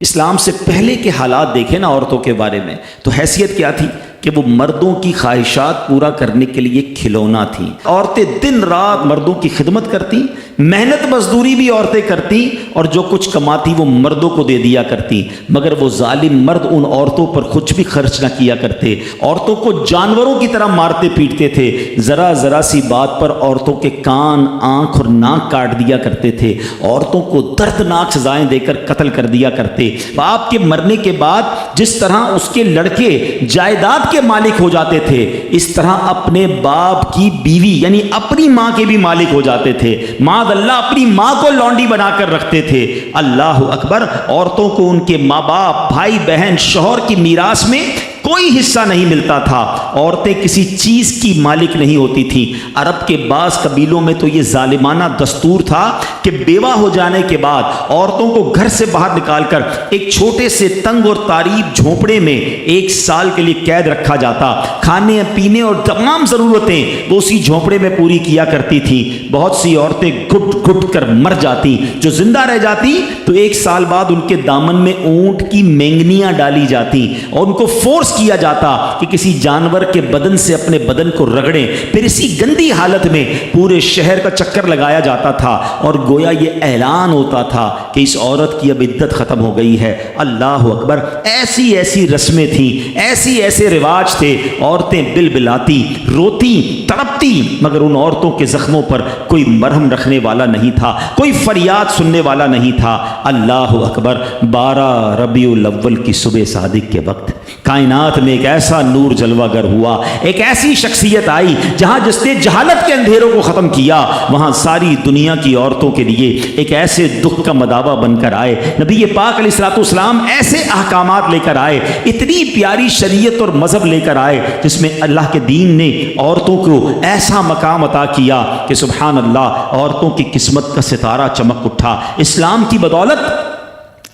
اسلام سے پہلے کے حالات دیکھیں نا عورتوں کے بارے میں، تو حیثیت کیا تھی کہ وہ مردوں کی خواہشات پورا کرنے کے لیے کھلونا تھیں۔ عورتیں دن رات مردوں کی خدمت کرتی، محنت مزدوری بھی عورتیں کرتی، اور جو کچھ کماتی وہ مردوں کو دے دیا کرتی، مگر وہ ظالم مرد ان عورتوں پر کچھ بھی خرچ نہ کیا کرتے، عورتوں کو جانوروں کی طرح مارتے پیٹتے تھے، ذرا ذرا سی بات پر عورتوں کے کان، آنکھ اور ناک کاٹ دیا کرتے تھے، عورتوں کو دردناک سزائیں دے کر قتل کر دیا کرتے۔ باپ کے مرنے کے بعد جس طرح اس کے لڑکے جائیداد کے مالک ہو جاتے تھے، اس طرح اپنے باپ کی بیوی یعنی اپنی ماں کے بھی مالک ہو جاتے تھے۔ معاذ اللہ اپنی ماں کو لونڈی بنا کر رکھتے تھے۔ اللہ اکبر، عورتوں کو ان کے ماں باپ، بھائی بہن، شوہر کی میراث میں کوئی حصہ نہیں ملتا تھا، عورتیں کسی چیز کی مالک نہیں ہوتی تھیں۔ عرب کے بعض قبیلوں میں تو یہ ظالمانہ دستور تھا کہ بیوہ ہو جانے کے بعد عورتوں کو گھر سے باہر نکال کر ایک چھوٹے سے تنگ اور تاریک جھونپڑے میں 1 سال کے لیے قید رکھا جاتا، کھانے پینے اور تمام ضرورتیں وہ اسی جھونپڑے میں پوری کیا کرتی تھیں۔ بہت سی عورتیں گھٹ گھٹ کر مر جاتی، جو زندہ رہ جاتی تو 1 سال بعد ان کے دامن میں اونٹ کی مینگنیاں ڈالی جاتی اور ان کو فورس کیا جاتا کہ کسی جانور کے بدن سے اپنے بدن کو رگڑیں، پھر اسی گندی حالت میں پورے شہر کا چکر لگایا جاتا تھا اور گویا یہ اعلان ہوتا تھا کہ اس عورت کی اب عدت ختم ہو گئی ہے۔ اللہ اکبر، ایسی ایسی رسمیں تھیں، ایسے رواج تھے، عورتیں بلبلاتی، روتی، تڑپتی، مگر ان عورتوں کے زخموں پر کوئی مرہم رکھنے والا نہیں تھا، کوئی فریاد سننے والا نہیں تھا۔ اللہ اکبر، 12 ربیع الاول کی صبح صادق کے وقت کائنات میں ایک ایسا نور جلوہ گر ہوا، ایک ایسی شخصیت آئی جہاں جس نے جہالت کے اندھیروں کو ختم کیا، وہاں ساری دنیا کی عورتوں کے لیے ایک ایسے دکھ کا مداوع بن کر آئے۔ نبی پاک علیہ الصلوۃ والسلام ایسے احکامات لے کر آئے، اتنی پیاری شریعت اور مذہب لے کر آئے جس میں اللہ کے دین نے عورتوں کو ایسا مقام عطا کیا کہ سبحان اللہ، عورتوں کی قسمت کا ستارہ چمک اٹھا۔ اسلام کی بدولت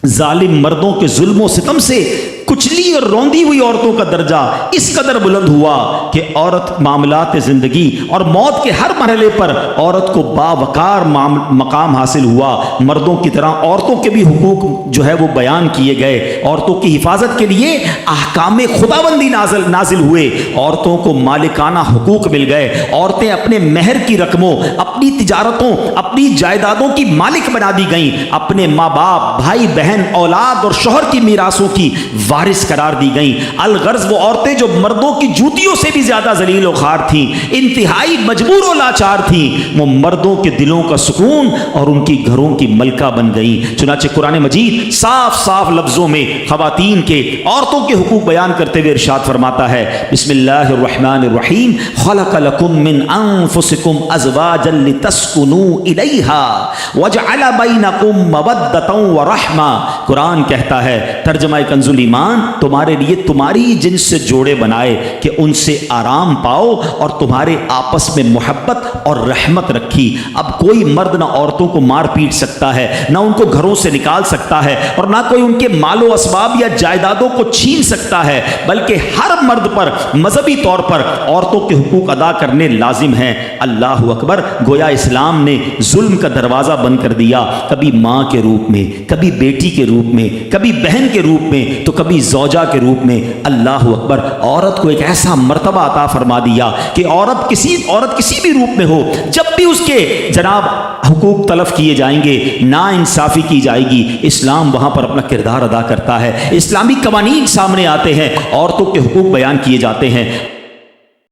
ظالم مردوں کے ظلم و ستم سے کچلی اور روندی ہوئی عورتوں کا درجہ اس قدر بلند ہوا کہ عورت معاملات زندگی اور موت کے ہر مرحلے پر عورت کو باوقار مقام حاصل ہوا۔ مردوں کی طرح عورتوں کے بھی حقوق جو ہے وہ بیان کیے گئے، عورتوں کی حفاظت کے لیے احکام خداوندی نازل ہوئے، عورتوں کو مالکانہ حقوق مل گئے، عورتیں اپنے مہر کی رقموں، اپنی تجارتوں، اپنی جائیدادوں کی مالک بنا دی گئیں، اپنے ماں باپ، بھائی بہن، اولاد اور شوہر کی میراثوں کی وارث قرار دی گئیں۔ الغرض وہ عورتیں جو مردوں کی جوتیوں سے بھی زیادہ ذلیل و خوار تھیں، انتہائی مجبور و لاچار تھیں، وہ مردوں کے دلوں کا سکون اور ان کی گھروں کی ملکہ بن گئیں۔ چنانچہ قرآن مجید صاف صاف لفظوں میں خواتین کے، عورتوں کے حقوق بیان کرتے ہوئے ارشاد فرماتا ہے، بسم اللہ الرحمن الرحیم، خلق لکم من انفسکم ازواجا لتسکنوا الیہا وجعل بینکم مودۃ ورحمہ۔ قرآن کہتا ہے، ترجمہ کنز الایمان، تمہارے لیے تمہاری جنس سے جوڑے بنائے کہ ان سے آرام پاؤ اور تمہارے آپس میں محبت اور رحمت رکھی۔ اب کوئی مرد نہ عورتوں کو مار پیٹ سکتا ہے، نہ ان کو گھروں سے نکال سکتا ہے، اور نہ کوئی ان کے مال و اسباب یا جائیدادوں کو چھین سکتا ہے، بلکہ ہر مرد پر مذہبی طور پر عورتوں کے حقوق ادا کرنے لازم ہیں۔ اللہ اکبر، گویا اسلام نے ظلم کا دروازہ بند کر دیا، کبھی ماں کے روپ میں، کبھی بیٹی کے روپ میں، کبھی بہن کے روپ میں، تو کبھی زوجہ کے روپ میں۔ اللہ اکبر، عورت کو ایک ایسا مرتبہ عطا فرما دیا کہ عورت کسی بھی روپ میں ہو، جب بھی اس کے جناب حقوق تلف کیے جائیں گے، نا انصافی کی جائے گی، اسلام وہاں پر اپنا کردار ادا کرتا ہے، اسلامی قوانین سامنے آتے ہیں، عورتوں کے حقوق بیان کیے جاتے ہیں۔